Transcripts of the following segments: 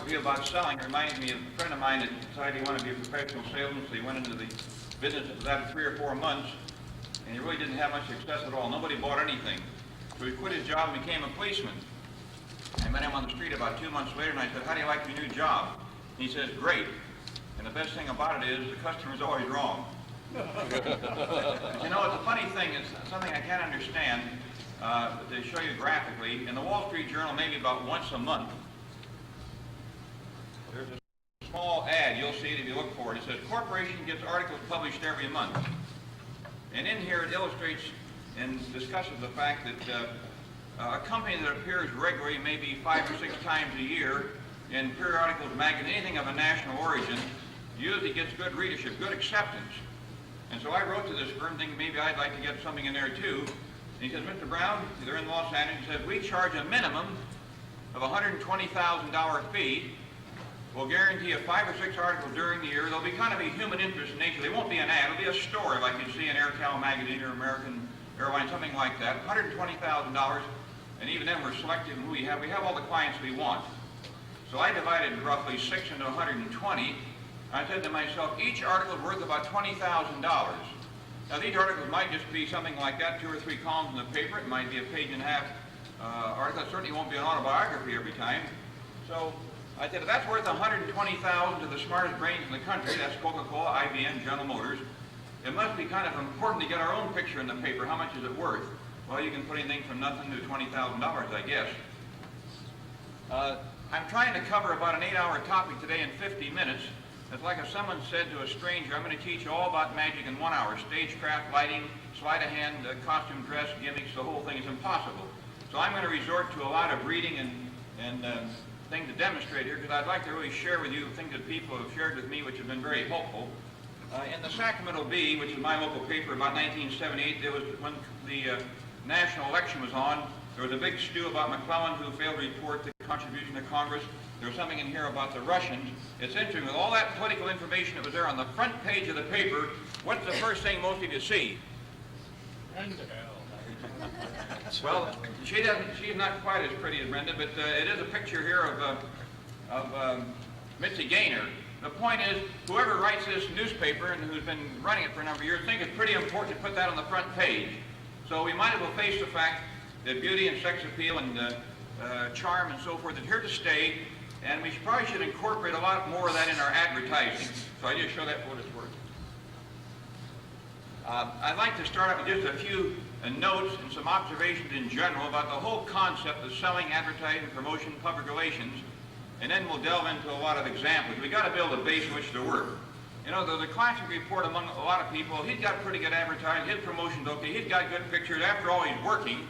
philosophy about selling reminds me of a friend of mine that decided he wanted to be a professional salesman, so he went into the business after 3 or 4 months, and he really didn't have much success at all. Nobody bought anything. So he quit his job and became a policeman. I met him on the street about 2 months later, and I said, "How do you like your new job?" He says, "Great. And the best thing about it is the customer's always wrong." You know, it's a funny thing. It's something I can't understand. To show you graphically, in the Wall Street Journal, maybe about once a month, there's a small ad. You'll see it if you look for it. It says, "Corporation gets articles published every month." And in here it illustrates and discusses the fact that a company that appears regularly, maybe 5 or 6 times a year, in periodicals, magazines, anything of a national origin, usually gets good readership, good acceptance. And so I wrote to this firm thinking maybe I'd like to get something in there too. And he says, "Mr. Brown," they're in Los Angeles, he says, "we charge a minimum of $120,000 fee. We'll guarantee you 5 or 6 articles during the year. There'll be kind of a human interest in nature. They won't be an ad. It'll be a story like you'd see in AirCal magazine or American Airlines, something like that. $120,000, and even then we're selective in who we have. We have all the clients we want." So I divided roughly 6 into 120. I said to myself, each article is worth about $20,000. Now these articles might just be something like that, 2 or 3 columns in the paper. It might be a page-and-a-half article. It certainly won't be an autobiography every time. So I said, if that's worth $120,000 to the smartest brains in the country, that's Coca-Cola, IBM, General Motors, it must be kind of important to get our own picture in the paper. How much is it worth? Well, you can put anything from nothing to $20,000, I guess. I'm trying to cover about an 8-hour topic today in 50 minutes. It's like if someone said to a stranger, "I'm going to teach you all about magic in 1 hour. Stagecraft, lighting, sleight of hand, costume, dress, gimmicks, the whole thing is impossible." So I'm going to resort to a lot of reading and things to demonstrate here, because I'd like to really share with you things that people have shared with me which have been very helpful. In the Sacramento Bee, which is my local paper, about 1978, there was, when the national election was on, there was a big stew about McClellan, who failed to report the contribution to Congress. There was something in here about the Russians. It's interesting, with all that political information that was there on the front page of the paper, what's the first thing most of you see? Well, she's not quite as pretty as Brenda, but it is a picture here of Mitzi Gaynor. The point is, whoever writes this newspaper and who's been running it for a number of years think it's pretty important to put that on the front page. So we might as well face the fact that beauty and sex appeal and charm and so forth is here to stay, and we probably should incorporate a lot more of that in our advertising. So I just show that for what it's worth. I'd like to start out with just a few notes and some observations in general about the whole concept of selling, advertising, promotion, public relations, and then we'll delve into a lot of examples. We've got to build a base in which to work. You know, the classic report among a lot of people, he's got pretty good advertising, his promotion's okay, he's got good pictures, after all he's working,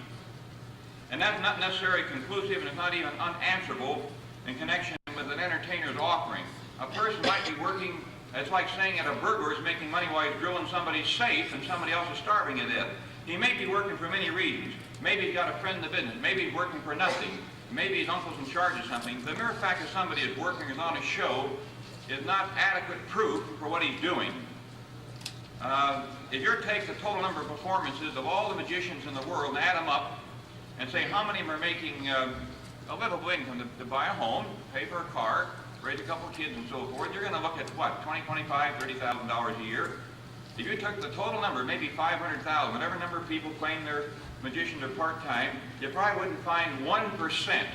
and that's not necessarily conclusive, and it's not even unanswerable in connection with an entertainer's offering. A person might be working, it's like saying that a burglar is making money while he's drilling somebody's safe and somebody else is starving to death. He may be working for many reasons. Maybe he's got a friend in the business, maybe he's working for nothing, maybe his uncle's in charge of something. The mere fact that somebody is working is on a show is not adequate proof for what he's doing. If you take the total number of performances of all the magicians in the world and add them up and say how many of them are making a livable income to buy a home, pay for a car, raise a couple of kids and so forth, you're going to look at what, $20,000, $25,000, $30,000 a year. If you took the total number, maybe 500,000, whatever number of people claim they're magicians are part-time, you probably wouldn't find 1%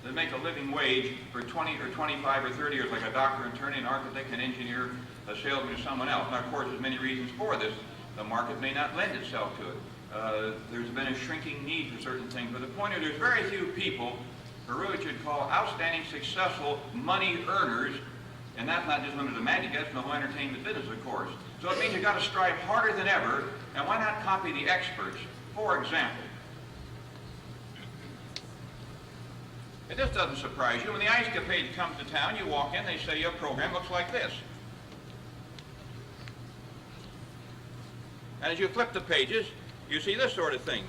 that make a living wage for 20 or 25 or 30 years, like a doctor, attorney, an architect, an engineer, a salesman, or someone else. Now, of course, there's many reasons for this. The market may not lend itself to it. There's been a shrinking need for certain things. But the point is, there's very few people who really should call outstanding, successful money earners, and that's not just limited to magic, that's the whole entertainment business, of course. So it means you've got to strive harder than ever, and why not copy the experts? For example, it just doesn't surprise you. When the Ice Capade comes to town, you walk in, they say your program looks like this. And as you flip the pages, you see this sort of thing.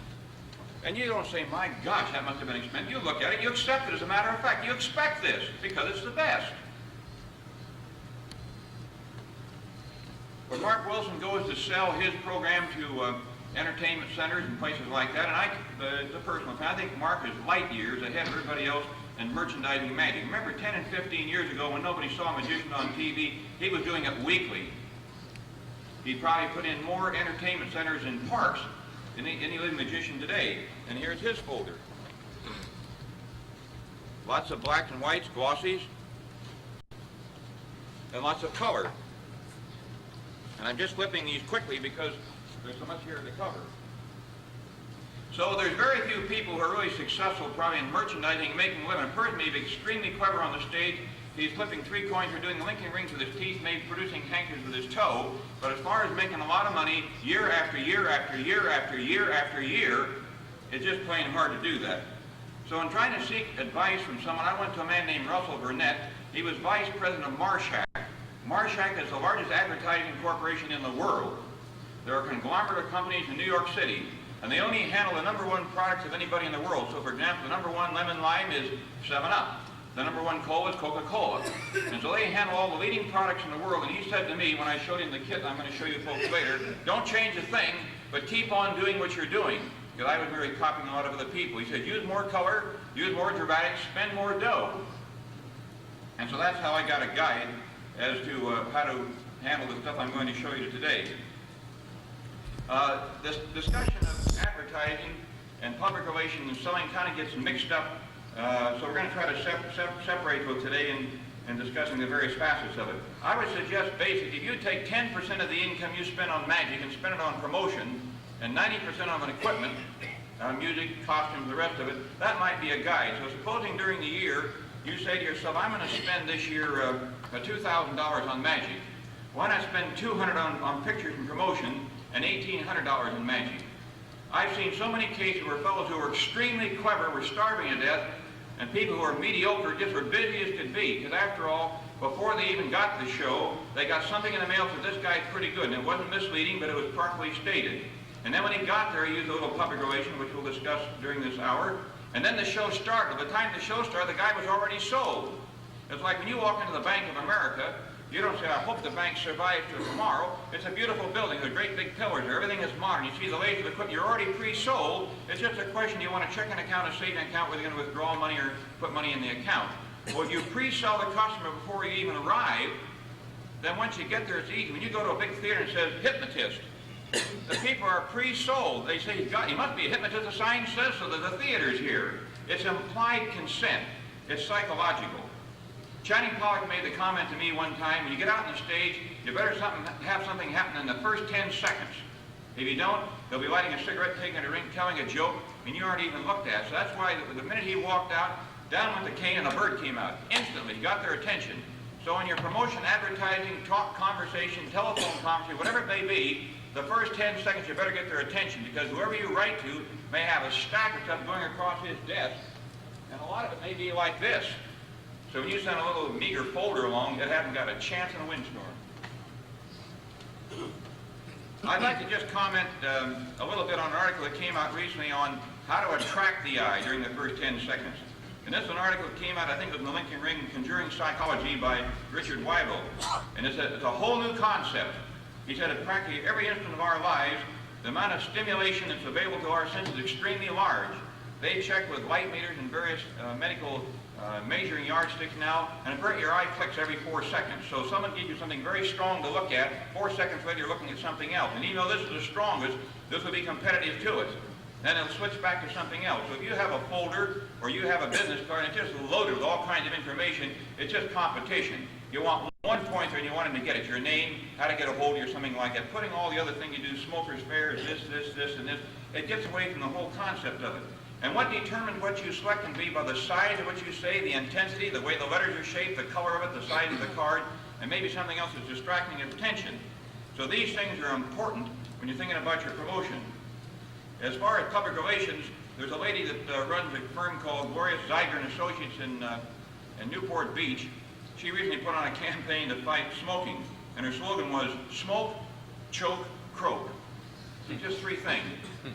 And you don't say, my gosh, that must have been expensive. You look at it, you accept it as a matter of fact. You expect this because it's the best. When Mark Wilson goes to sell his program to entertainment centers and places like that, and it's a personal opinion, I think Mark is light years ahead of everybody else and merchandising magic. Remember 10 and 15 years ago when nobody saw a magician on TV, he was doing it weekly. He probably put in more entertainment centers in parks than any living magician today. And here's his folder. Lots of blacks and whites, glossies, and lots of color. And I'm just flipping these quickly because there's so much here to cover. So there's very few people who are really successful probably in merchandising and making a living. A person may be extremely clever on the stage. He's flipping 3 coins or doing linking rings with his teeth, maybe producing handkerchiefs with his toe. But as far as making a lot of money year after year after year after year after year, it's just plain hard to do that. So in trying to seek advice from someone, I went to a man named Russell Burnett. He was vice president of Marshak. Marshak is the largest advertising corporation in the world. There are a conglomerate of companies in New York City, and they only handle the #1 products of anybody in the world. So for example, the #1 lemon lime is 7-Up. The #1 cola is Coca-Cola. And so they handle all the leading products in the world. And he said to me when I showed him the kit, I'm going to show you folks later, don't change a thing, but keep on doing what you're doing. Because I was merely copying a lot of other people. He said, use more color, use more dramatics, spend more dough. And so that's how I got a guide as to how to handle the stuff I'm going to show you today. This discussion of advertising and public relations and selling kind of gets mixed up. So we're going to try to separate those today in discussing the various facets of it. I would suggest basically if you take 10% of the income you spend on magic and spend it on promotion and 90% on equipment, music, costumes, the rest of it, that might be a guide. So supposing during the year you say to yourself, I'm going to spend this year $2,000 on magic. Why not spend $200 on pictures and promotion and $1,800 in magic? I've seen so many cases where fellows who were extremely clever were starving to death, and people who are mediocre just were busy as could be. Because after all, before they even got the show, they got something in the mail that this guy's pretty good. And it wasn't misleading, but it was properly stated. And then when he got there, he used a little public relation, which we'll discuss during this hour. And then the show started. By the time the show started, the guy was already sold. It's like when you walk into the Bank of America, you don't say, I hope the bank survives till tomorrow. It's a beautiful building. There's great big pillars there. Everything is modern. You see the latest equipment. You're already pre-sold. It's just a question, do you want a checking account, a savings account, whether you're going to withdraw money or put money in the account. Well, if you pre-sell the customer before you even arrive, then once you get there, it's easy. When you go to a big theater and it says, hypnotist, the people are pre-sold. They say, he must be a hypnotist. The sign says so that the theater's here. It's implied consent. It's psychological. Channing Pollock made the comment to me one time, when you get out on the stage, you better have something happen in the first 10 seconds. If you don't, they'll be lighting a cigarette, taking a drink, telling a joke, and you aren't even looked at. So that's why the minute he walked out, down went the cane and a bird came out. Instantly, he got their attention. So in your promotion, advertising, talk, conversation, telephone conversation, whatever it may be, the first 10 seconds you better get their attention, because whoever you write to may have a stack of stuff going across his desk, and a lot of it may be like this. So when you send a little meager folder along, it hasn't got a chance in a windstorm. I'd like to just comment a little bit on an article that came out recently on how to attract the eye during the first 10 seconds. And this is an article that came out, I think it was in the Lincoln Ring, Conjuring Psychology by Richard Weibel. And it's a whole new concept. He said at practically every instant of our lives, the amount of stimulation that's available to our senses is extremely large. They check with light meters and various medical measuring yardsticks now, and your eye clicks every 4 seconds. So someone gives you something very strong to look at, 4 seconds later you're looking at something else. And even though this is the strongest, this will be competitive to it. Then it'll switch back to something else. So if you have a folder or you have a business card and it's just loaded with all kinds of information, it's just competition. You want one pointer and you want him to get it, your name, how to get a hold of you, or something like that. Putting all the other things you do, smokers' fairs, this, and this, it gets away from the whole concept of it. And what determines what you select can be by the size of what you say, the intensity, the way the letters are shaped, the color of it, the size of the card, and maybe something else that's distracting your attention. So these things are important when you're thinking about your promotion. As far as public relations, there's a lady that runs a firm called Glorious Zeiger and Associates in Newport Beach. She recently put on a campaign to fight smoking, and her slogan was, smoke, choke, croak. Just 3 things.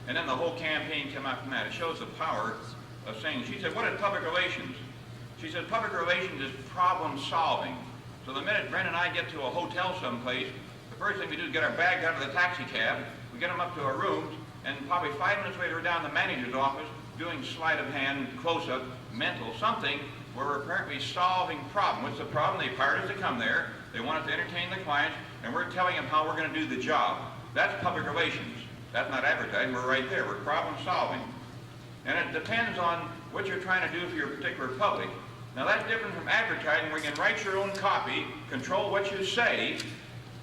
And then the whole campaign came out from that. It shows the power of saying, she said, what is public relations? She said, public relations is problem solving. So the minute Brenda and I get to a hotel someplace, the first thing we do is get our bags out of the taxi cab, we get them up to our rooms, and probably 5 minutes later we're down in the manager's office doing sleight of hand, close-up, mental, something where we're apparently solving problem. What's the problem? They hired us to come there. They want us to entertain the clients, and we're telling them how we're going to do the job. That's public relations. That's not advertising. We're right there. We're problem solving. And it depends on what you're trying to do for your particular public. Now that's different from advertising where you can write your own copy, control what you say,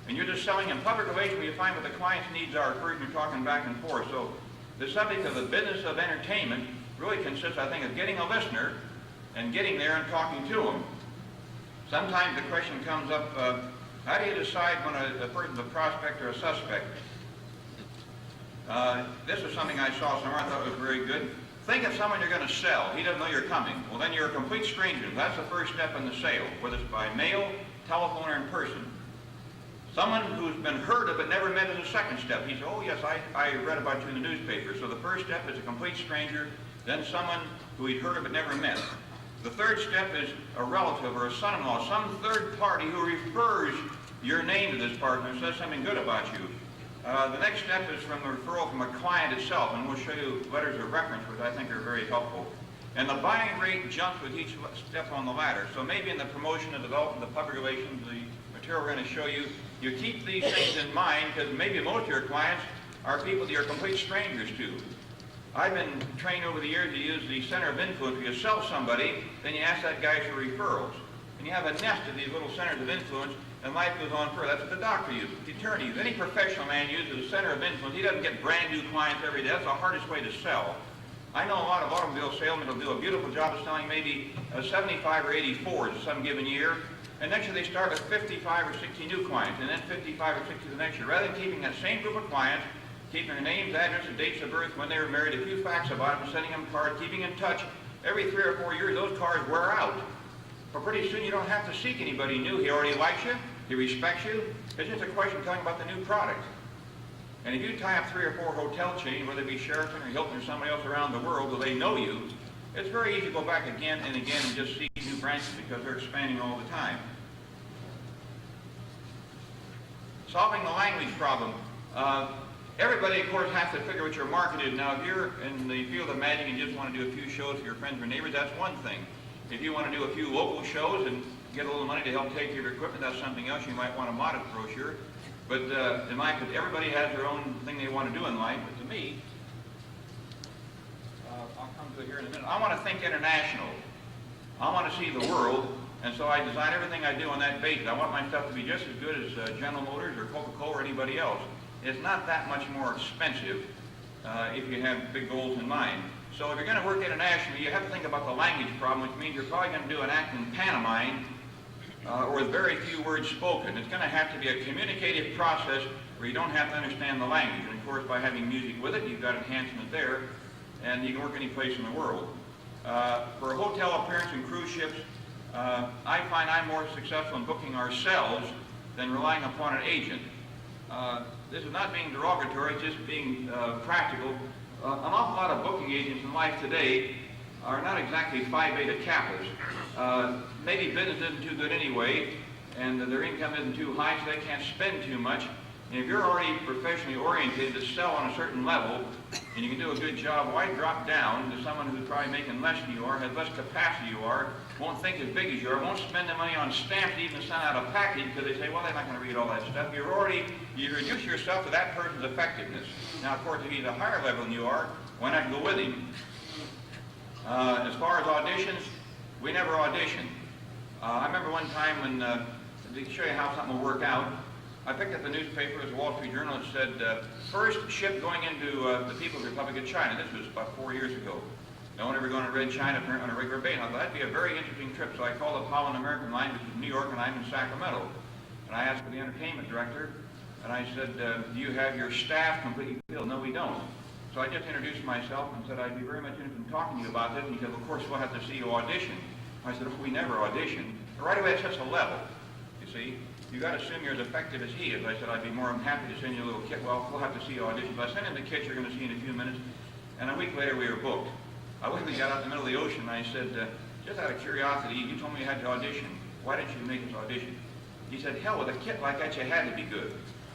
and you're just selling. In public relations where you find what the client's needs are first and you're talking back and forth. So the subject of the business of entertainment really consists, I think, of getting a listener and getting there and talking to them. Sometimes the question comes up, how do you decide when a person's a prospect or a suspect? This is something I saw somewhere I thought was very good. Think of someone you're going to sell. He doesn't know you're coming. Well, then you're a complete stranger. That's the first step in the sale, whether it's by mail, telephone, or in person. Someone who's been heard of but never met is a second step. He says, oh yes, I read about you in the newspaper. So the first step is a complete stranger, then someone who he'd heard of but never met. The third step is a relative or a son-in-law, some third party who refers your name to this partner and says something good about you. The next step is from the referral from a client itself, and we'll show you letters of reference, which I think are very helpful. And the buying rate jumps with each step on the ladder. So maybe in the promotion and development of public relations, the material we're going to show you, you keep these things in mind because maybe most of your clients are people that you're complete strangers to. I've been trained over the years to use the center of influence. If you sell somebody, then you ask that guy for referrals. And you have a nest of these little centers of influence, and life goes on further. That's what the doctor uses, the attorney uses. Any professional man uses a center of influence. He doesn't get brand new clients every day. That's the hardest way to sell. I know a lot of automobile salesmen will do a beautiful job of selling maybe 75 or 80 Fords some given year. And next year they start with 55 or 60 new clients, and then 55 or 60 the next year. Rather than keeping that same group of clients, keeping their names, addresses, dates of birth, when they were married, a few facts about them, sending them cards, keeping in touch, every 3 or 4 years those cards wear out. But pretty soon you don't have to seek anybody new. He already likes you. He respects you. It's just a question of telling about the new product. And if you tie up 3 or 4 hotel chains, whether it be Sheraton or Hilton or somebody else around the world, where they know you, it's very easy to go back again and again and just seek new branches because they're expanding all the time. Solving the language problem. Everybody, of course, has to figure what your market is. Now, if you're in the field of magic and just want to do a few shows for your friends or neighbors, that's one thing. If you want to do a few local shows and get a little money to help take care of your equipment, that's something else. You might want a modest brochure. But in my opinion, everybody has their own thing they want to do in life. But to me, I'll come to it here in a minute. I want to think international. I want to see the world, and so I design everything I do on that basis. I want my stuff to be just as good as General Motors or Coca-Cola or anybody else. It's not that much more expensive if you have big goals in mind. So if you're going to work internationally, you have to think about the language problem, which means you're probably going to do an act in pantomime or with very few words spoken. It's going to have to be a communicative process where you don't have to understand the language. And of course, by having music with it, you've got enhancement there, and you can work any place in the world. For a hotel appearance and cruise ships, I find I'm more successful in booking ourselves than relying upon an agent. This is not being derogatory, it's just being practical. An awful lot of booking agents in life today are not exactly Phi Beta Kappas. Maybe business isn't too good anyway, and their income isn't too high, so they can't spend too much. And if you're already professionally oriented to sell on a certain level, and you can do a good job, why drop down to someone who's probably making less than you are, has less capacity you are, won't think as big as you are, won't spend the money on stamps even to send out a package because they say, well, they're not going to read all that stuff. You reduce yourself to that person's effectiveness. Now, of course, if he's a higher level than you are, why not go with him? As far as auditions, we never audition. I remember one time when, to show you how something will work out, I picked up the newspaper, it was the Wall Street Journal, it said, first ship going into the People's Republic of China. This was about 4 years ago. No one ever going to Red China on a regular basis. I thought that'd be a very interesting trip, so I called up Holland American Line, which is New York, and I'm in Sacramento. And I asked for the entertainment director, and I said, do you have your staff completely filled? No, we don't. So I just introduced myself and said, I'd be very much interested in talking to you about this. And he said, well, of course, we'll have to see you audition. I said, oh, we never audition. But right away, it sets a level, you see. You got to assume you're as effective as he is. I said, I'd be more than happy to send you a little kit. Well, we'll have to see you audition. So I sent him the kit you're going to see in a few minutes. And a week later, we were booked. I literally got out in the middle of the ocean, and I said, just out of curiosity, you told me you had to audition. Why didn't you make us audition? He said, hell, with a kit like that, you had to be good.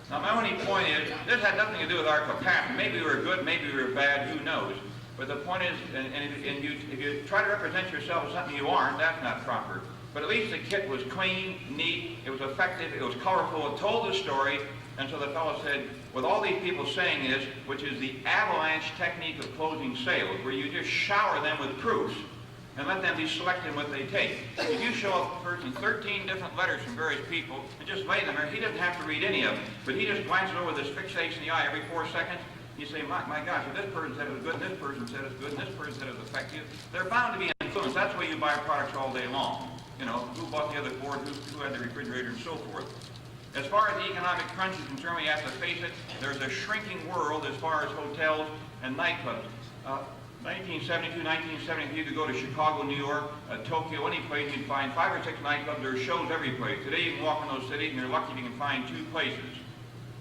Now, my only point is, this had nothing to do with our capacity. Maybe we were good, maybe we were bad, who knows. But the point is, if you try to represent yourself as something you aren't, that's not proper. But at least the kit was clean, neat, it was effective, it was colorful, it told the story. And so the fellow said, with all these people saying this, which is the avalanche technique of closing sales, where you just shower them with proofs and let them be selected what they take. If you show a person 13 different letters from various people and just lay them there, he doesn't have to read any of them, but he just glances over this fixation in the eye every 4 seconds. You say, my gosh, if this person said it was good, and this person said it's good, and this person said it was effective, they're bound to be influenced. That's why you buy products all day long. You know, who bought the other board, who had the refrigerator, and so forth. As far as the economic crunch is concerned, we have to face it. There's a shrinking world as far as hotels and nightclubs. 1972, 1973, you could go to Chicago, New York, Tokyo, any place, you'd find 5 or 6 nightclubs. There are shows every place. Today you can walk in those cities and you're lucky if you can find 2 places.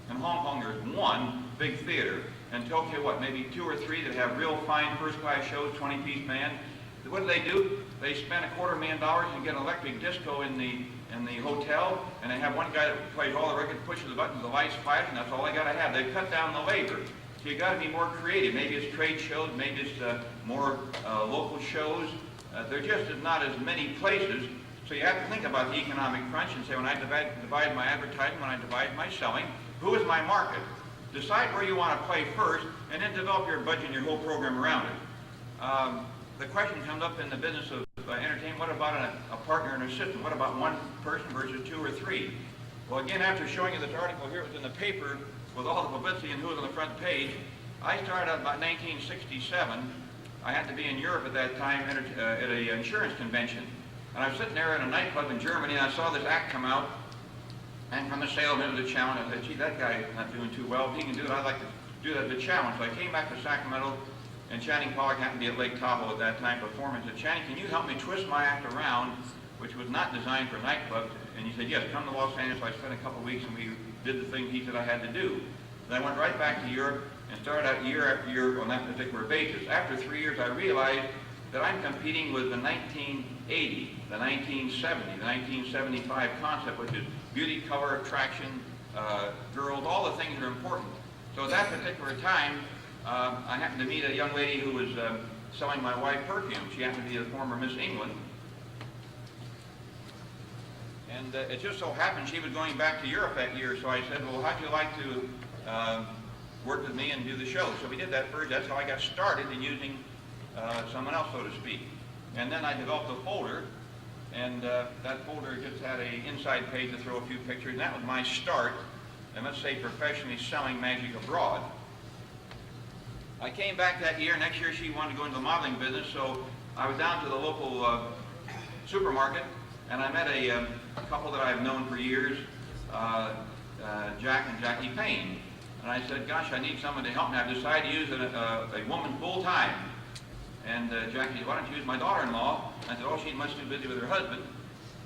In Hong Kong there's 1 big theater. In Tokyo, what, maybe 2 or 3 that have real fine first-class shows, 20-piece band. What do? They spend $250,000 and get an electric disco in the hotel, and they have one guy that plays all the records, pushes the buttons, the lights flash, and that's all they got to have. They've cut down the labor. So you got to be more creative. Maybe it's trade shows, maybe it's more local shows. There just is not as many places. So you have to think about the economic crunch and say, when I divide my advertising, when I divide my selling, who is my market? Decide where you want to play first, and then develop your budget and your whole program around it. The question comes up in the business of entertainment, what about a partner and assistant? What about 1 person versus 2 or 3? Well, again, after showing you this article here, it was in the paper with all the publicity and who was on the front page. I started out about 1967. I had to be in Europe at that time at an insurance convention. And I was sitting there in a nightclub in Germany, and I saw this act come out. And from the salesman, it was a challenge. I said, gee, that guy's not doing too well. If he can do it, I'd like to do that as a challenge. So I came back to Sacramento, and Channing Pollock happened to be at Lake Tahoe at that time performing. I said, Channing, can you help me twist my act around, which was not designed for nightclubs? And he said, yes, come to Los Angeles. So I spent a couple of weeks, and we did the thing he said I had to do. Then I went right back to Europe and started out year after year on that particular basis. After 3 years, I realized that I'm competing with the 1980, the 1970, the 1975 concept, which is beauty, color, attraction, girls, all the things that are important. So at that particular time, I happened to meet a young lady who was selling my wife perfume. She happened to be a former Miss England. And it just so happened she was going back to Europe that year, so I said, well, how'd you like to work with me and do the show? So we did that first. That's how I got started in using someone else, so to speak. And then I developed a folder, and that folder just had an inside page to throw a few pictures, and that was my start, and let's say professionally selling magic abroad. I came back that year. Next year she wanted to go into the modeling business, so I was down to the local supermarket, and I met a couple that I've known for years, Jack and Jackie Payne. And I said, gosh, I need someone to help me. I've decided to use a woman full-time. And Jackie said, why don't you use my daughter-in-law? I said, oh, she's much too busy with her husband.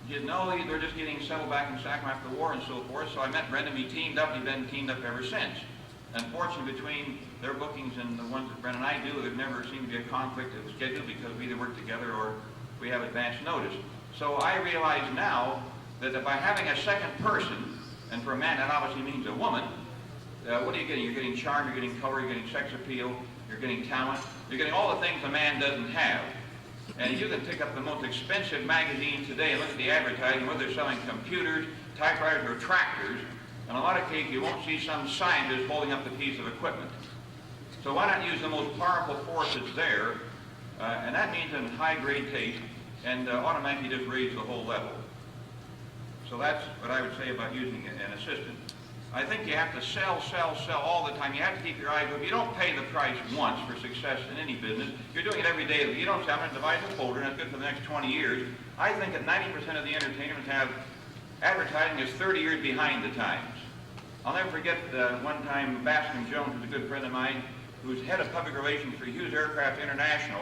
He said, no, they're just getting settled back in Sacramento after the war and so forth. So I met Brenda, we teamed up, we've been teamed up ever since. Unfortunately, between their bookings and the ones that Brenda and I do, there never seemed to be a conflict of schedule because we either work together or we have advance notice. So I realize now that by having a second person, and for a man that obviously means a woman, what are you getting? You're getting charm, you're getting color, you're getting sex appeal, you're getting talent, you're getting all the things a man doesn't have. And you can pick up the most expensive magazines today and look at the advertising, whether they're selling computers, typewriters, or tractors. In a lot of cases, you won't see some scientist holding up the piece of equipment. So why not use the most powerful force that's there, and that means in high-grade taste, and automatically just raise the whole level. So that's what I would say about using an assistant. I think you have to sell all the time. You have to keep your eyes open. You don't pay the price once for success in any business. You're doing it every day. You don't say, I'm going to divide the folder, and that's good for the next 20 years. I think that 90% of the entertainers have advertising is 30 years behind the times. I'll never forget one time Bascom Jones, who's a good friend of mine, who's head of public relations for Hughes Aircraft International.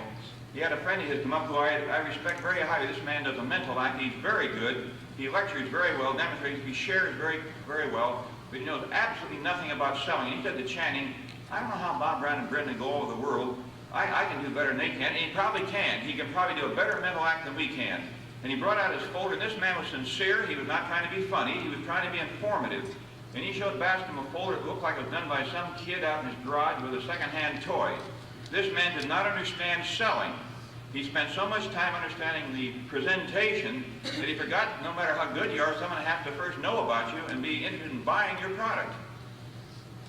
He had a friend of his come up who I respect very highly. This man does a mental act. He's very good. He lectures very well, demonstrates, he shares very, very well, but he knows absolutely nothing about selling. He said to Channing, I don't know how Bob Brown and Brenda go all over the world. I can do better than they can, and he probably can. He can probably do a better mental act than we can. And he brought out his folder, and this man was sincere. He was not trying to be funny. He was trying to be informative. And he showed Bascom a folder that looked like it was done by some kid out in his garage with a second-hand toy. This man did not understand selling. He spent so much time understanding the presentation that he forgot no matter how good you are, someone has to first know about you and be interested in buying your product.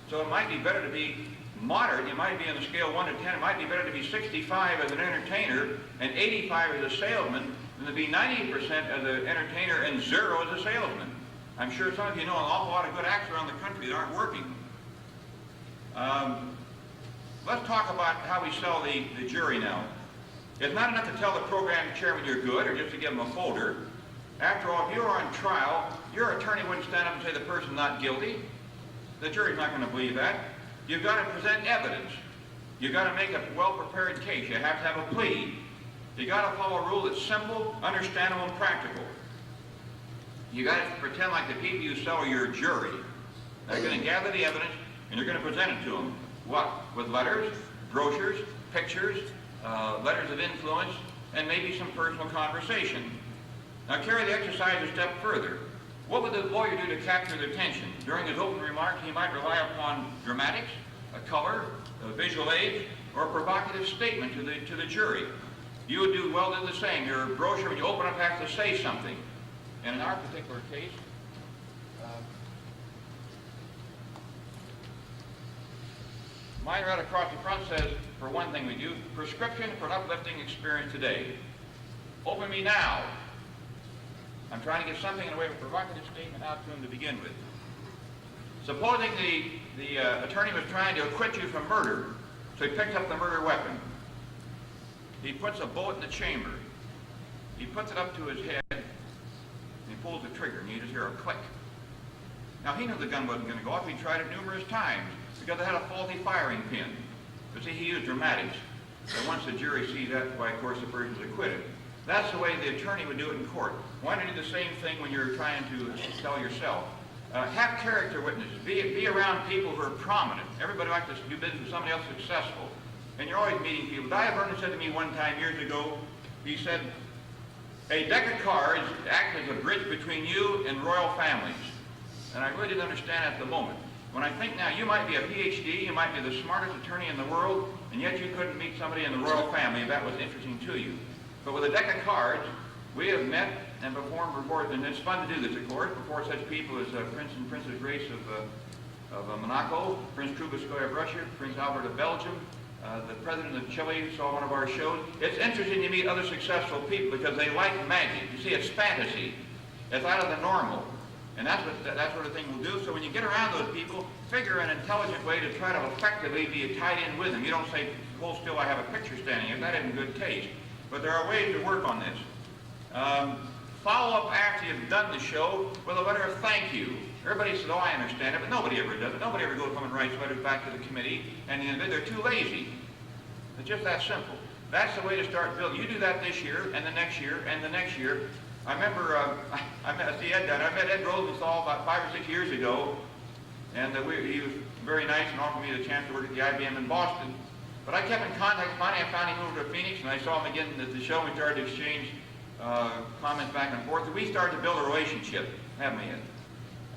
So it might be better to be moderate. You might be on the scale 1 to 10. It might be better to be 65 as an entertainer and 85 as a salesman than to be 90% as an entertainer and 0 as a salesman. I'm sure some of you know an awful lot of good acts around the country that aren't working. Let's talk about how we sell the jury now. It's not enough to tell the program chairman you're good or just to give him a folder. After all, if you are on trial, your attorney wouldn't stand up and say the person's not guilty. The jury's not going to believe that. You've got to present evidence. You've got to make a well-prepared case. You have to have a plea. You've got to follow a rule that's simple, understandable, and practical. You've got to pretend like the people you sell are your jury. They're going to gather the evidence, and you're going to present it to them. What? With letters, brochures, pictures, letters of influence, and maybe some personal conversation. Now carry the exercise a step further. What would the lawyer do to capture their attention? During his open remarks, he might rely upon dramatics, a color, a visual aid, or a provocative statement to the jury. You would do well to do the same. Your brochure, when you open up, has to say something. And in our particular case, mine right across the front says, for one thing we do, prescription for an uplifting experience today. Open me now. I'm trying to get something in the way of a provocative statement out to him to begin with. Supposing the attorney was trying to acquit you from murder, so he picks up the murder weapon. He puts a bullet in the chamber. He puts it up to his head, and he pulls the trigger, and you just hear a click. Now, he knew the gun wasn't going to go off. He tried it numerous times because it had a faulty firing pin. But see, he used dramatics. And once the jury sees that, why, of course, the person's acquitted. That's the way the attorney would do it in court. Why don't you do the same thing when you're trying to sell yourself? Have character witnesses. Be around people who are prominent. Everybody likes to do business with somebody else successful. And you're always meeting people. Dia Vernon said to me one time years ago, he said, a deck of cards acts as a bridge between you and royal families. And I really didn't understand at the moment. When I think now, you might be a PhD, you might be the smartest attorney in the world, and yet you couldn't meet somebody in the royal family if that was interesting to you. But with a deck of cards, we have met and performed reports, and it's fun to do this, of course, before such people as Prince and Princess Grace of Monaco, Prince Trubetskoy of Russia, Prince Albert of Belgium, the President of Chile saw one of our shows. It's interesting to meet other successful people because they like magic. You see, it's fantasy. It's out of the normal. And that's what that sort of thing will do. So when you get around those people, figure an intelligent way to try to effectively be tied in with them. You don't say, hold still, I have a picture standing here. That isn't good taste. But there are ways to work on this. Follow up after you've done the show with a letter of thank you. Everybody says, oh, I understand it, but nobody ever does it. Nobody ever goes home and writes letters back to the committee, and they're too lazy. It's just that simple. That's the way to start building. You do that this year, and the next year, and the next year. I remember, I met Ed Rosenthal about 5 or 6 years ago, and he was very nice and offered me the chance to work at the IBM in Boston. But I kept in contact. Finally, I found him over to Phoenix, and I saw him again at the show. We started to exchange comments back and forth. We started to build a relationship, haven't we?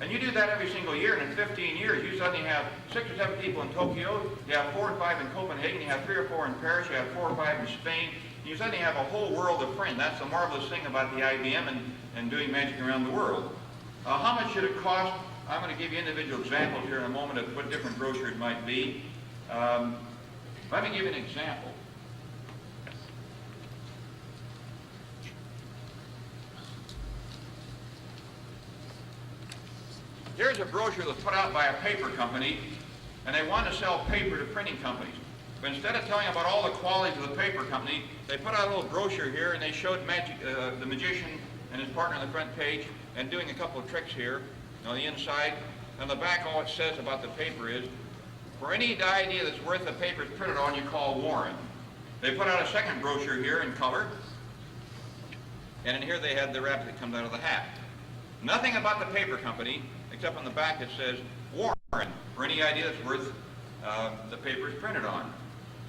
And you do that every single year, and in 15 years, you suddenly have 6 or 7 people in Tokyo, you have 4 or 5 in Copenhagen, you have 3 or 4 in Paris, you have 4 or 5 in Spain. You suddenly have a whole world of friends. That's the marvelous thing about the IBM and doing magic around the world. How much should it cost? I'm going to give you individual examples here in a moment of what different brochures might be. Let me give you an example. Here's a brochure that's put out by a paper company, and they want to sell paper to printing companies. But instead of telling about all the qualities of the paper company, they put out a little brochure here, and they showed the magician and his partner on the front page, and doing a couple of tricks here on the inside. On the back, all it says about the paper is, for any idea that's worth the paper is printed on, you call Warren. They put out a second brochure here in color, and in here they had the rabbit that comes out of the hat. Nothing about the paper company, except on the back it says Warren, for any idea that's worth the paper is printed on.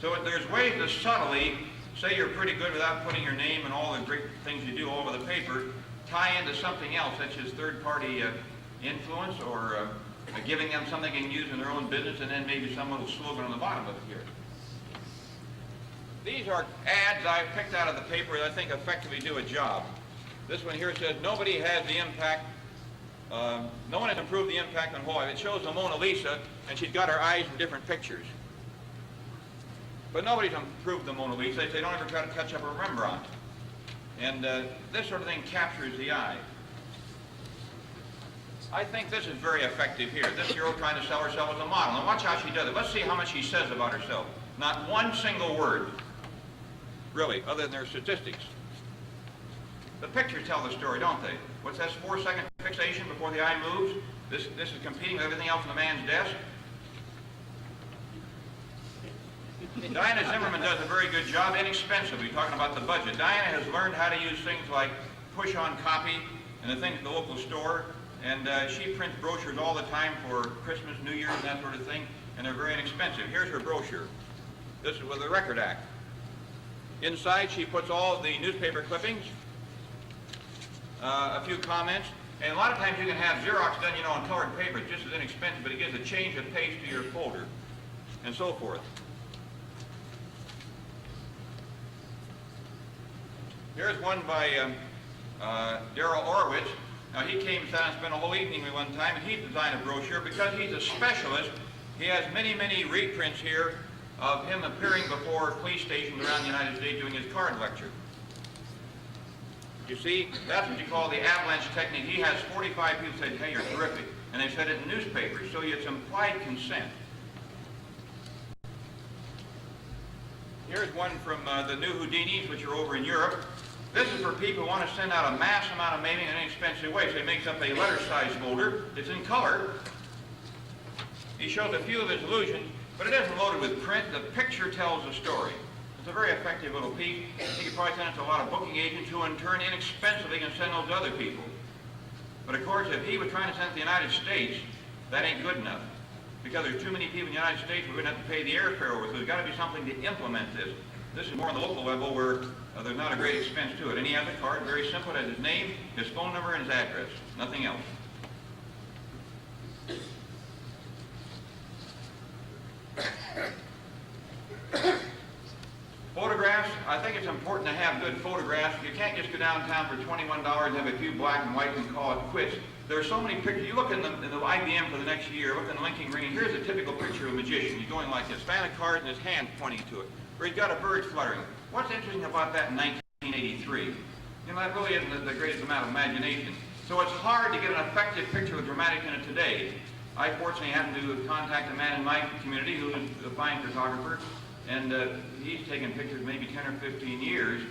So there's ways to subtly say you're pretty good without putting your name and all the great things you do all over the paper, tie into something else, such as third-party influence or giving them something they can use in their own business, and then maybe some little slogan on the bottom of it here. These are ads I picked out of the paper that I think effectively do a job. This one here says, nobody has the impact, no one has improved the impact on whole life. It shows the Mona Lisa, and she's got her eyes in different pictures. But nobody's improved the Mona Lisa. They don't ever try to touch up a Rembrandt. And this sort of thing captures the eye. I think this is very effective here. This hero trying to sell herself as a model. And watch how she does it. Let's see how much she says about herself. Not one single word, really, other than their statistics. The pictures tell the story, don't they? What's that 4-second fixation before the eye moves? This is competing with everything else on the man's desk. Diana Zimmerman does a very good job, inexpensively, talking about the budget. Diana has learned how to use things like push-on copy and the things at the local store, and she prints brochures all the time for Christmas, New Year's, and that sort of thing, and they're very inexpensive. Here's her brochure. This is with the Record Act. Inside, she puts all of the newspaper clippings, a few comments, and a lot of times you can have Xerox done, on colored paper. It's just as inexpensive, but it gives a change of pace to your folder, and so forth. Here's one by Darrell Orwitz. Now, he came and spent a whole evening with me one time, and he designed a brochure. Because he's a specialist, he has many, many reprints here of him appearing before police stations around the United States doing his card lecture. You see, that's what you call the avalanche technique. He has 45 people say, hey, you're terrific. And they've said it in newspapers, so it's implied consent. Here's one from the new Houdinis, which are over in Europe. This is for people who want to send out a mass amount of mailing in an inexpensive way. So he makes up a letter-sized folder. It's in color. He shows a few of his illusions, but it isn't loaded with print. The picture tells the story. It's a very effective little piece. He could probably send it to a lot of booking agents who, in turn, inexpensively can send those to other people. But, of course, if he was trying to send it to the United States, that ain't good enough. Because there's too many people in the United States, we're going to have to pay the airfare over. So there's got to be something to implement this. This is more on the local level where there's not a great expense to it. And he has a card, very simple. It has his name, his phone number, and his address. Nothing else. Photographs, I think it's important to have good photographs. You can't just go downtown for $21 and have a few black and white and call it quits. There are so many pictures. You look in the IBM for the next year, look in the linking ring, here's a typical picture of a magician. He's going like this, fan of cards and his hand pointing to it, or he's got a bird fluttering. What's interesting about that in 1983? That really isn't the greatest amount of imagination. So it's hard to get an effective picture with dramatic in it today. I fortunately happened to contact a man in my community who is a fine photographer, and he's taken pictures maybe 10 or 15 years,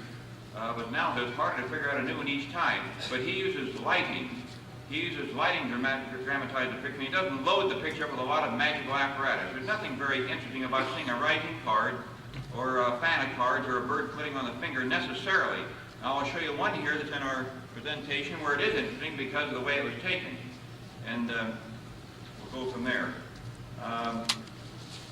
but now it's harder to figure out a new one each time. But he uses lighting. He uses lighting to dramatize the picture. He doesn't load the picture up with a lot of magical apparatus. There's nothing very interesting about seeing a writing card or a fan of cards or a bird flitting on the finger necessarily. Now I'll show you one here that's in our presentation where it is interesting because of the way it was taken. And we'll go from there.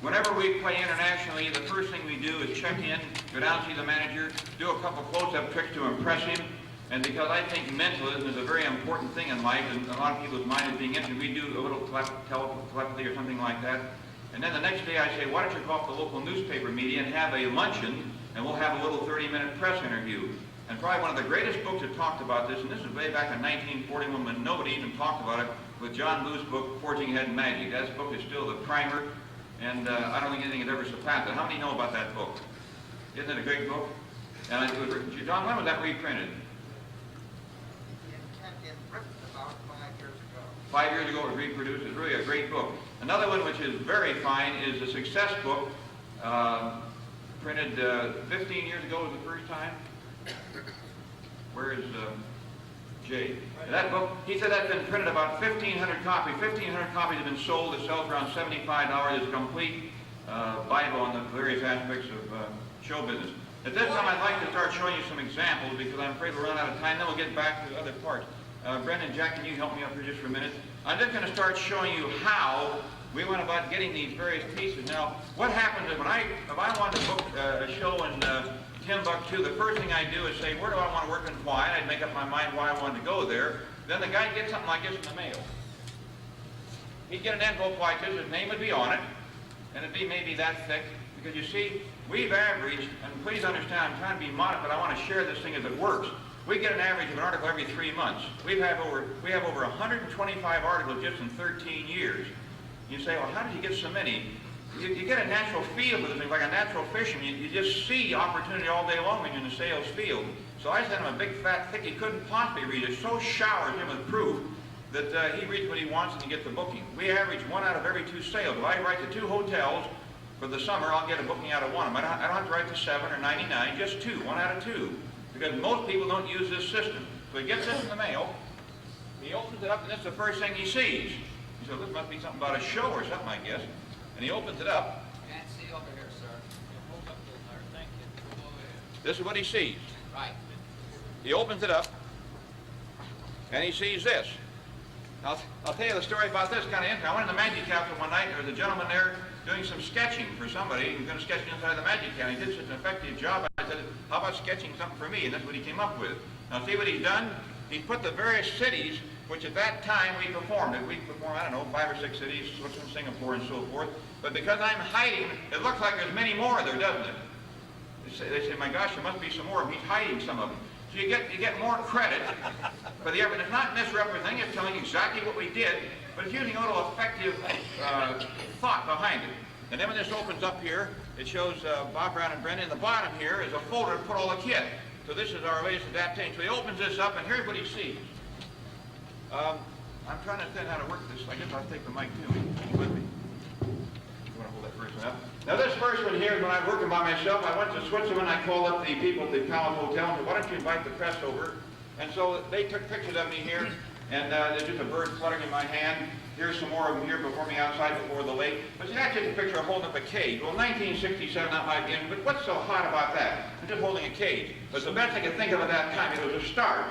Whenever we play internationally, the first thing we do is check in, go down, see the manager, do a couple close-up tricks to impress him. And because I think mentalism is a very important thing in life, and a lot of people's mind is being interested, we do a little telepathy or something like that. And then the next day I say, why don't you call up the local newspaper media and have a luncheon, and we'll have a little 30-minute press interview. And probably one of the greatest books that talked about this, and this is way back in 1941 when nobody even talked about it, with John Booth's book, Forging Ahead in Magic. That book is still the primer, and I don't think anything has ever surpassed it. How many know about that book? Isn't it a great book? And John, when was that reprinted? 5 years ago it was reproduced. It's really a great book. Another one which is very fine is the Success book, printed 15 years ago was the first time. Where is Jay? That book, he said that's been printed about 1,500 copies. 1,500 copies have been sold. It sells around $75. It's a complete Bible on the various aspects of show business. At this time, I'd like to start showing you some examples because I'm afraid we'll run out of time. Then we'll get back to the other parts. Brenda and Jack, can you help me up here just for a minute? I'm just going to start showing you how we went about getting these various pieces. Now, what happens is if I want to book a show in Timbuktu, the first thing I do is say, where do I want to work and why? And I'd make up my mind why I wanted to go there. Then the guy gets something like this in the mail. He'd get an envelope like this, his name would be on it, and it'd be maybe that thick. Because you see, we've averaged, and please understand, I'm trying to be modest, but I want to share this thing as it works. We get an average of an article every 3 months. We have over 125 articles just in 13 years. You say, well, how did you get so many? You get a natural feel for this thing, like a natural fisherman. You just see opportunity all day long when you're in the sales field. So I sent him a big fat thick he couldn't possibly read. It so showers him with proof that he reads what he wants and he gets the booking. We average 1 out of every 2 sales. If I write to 2 hotels for the summer, I'll get a booking out of 1 of them. I don't have to write to 7 or 99, just 2, 1 out of 2. Because most people don't use this system. So he gets this in the mail, he opens it up, and this is the first thing he sees. He says, this must be something about a show or something, I guess. And he opens it up. Can't see over here, sir. Hold up a little higher. Thank you. Over here. This is what he sees. Right. He opens it up, and he sees this. I'll tell you the story about this kind of interesting. I went in the Magic Capsule one night, and there was a gentleman there doing some sketching for somebody. He was going to sketch inside the Magic Capsule. He did such an effective job. I said, how about sketching something for me? And that's what he came up with. Now see what he's done? He's put the various cities, which at that time we performed it. We performed, I don't know, 5 or 6 cities, Switzerland, Singapore, and so forth. But because I'm hiding, it looks like there's many more there, doesn't it? They say, my gosh, there must be some more. He's hiding some of them. So you get more credit for the effort. It's not misrepresenting, it's telling you exactly what we did, but it's using a little effective thought behind it. And then when this opens up here, it shows Bob Brown and Brenda. In the bottom here is a folder to put all the kit. So this is our latest adaptation. So he opens this up, and here's what he sees. I'm trying to understand how to work this. I guess I'll take the mic to me. With me. You want to hold that first one up? Now this first one here is when I'm working by myself. I went to Switzerland. I called up the people at the Palace Hotel and said, why don't you invite the press over? And so they took pictures of me here, and there's just a bird fluttering in my hand. Here's some more of them here before me outside before the lake. But see, that's just a picture of holding up a cage. Well, 1967, not IBM, but what's so hot about that? I'm just holding a cage. But it's the best I could think of at that time. It was a start.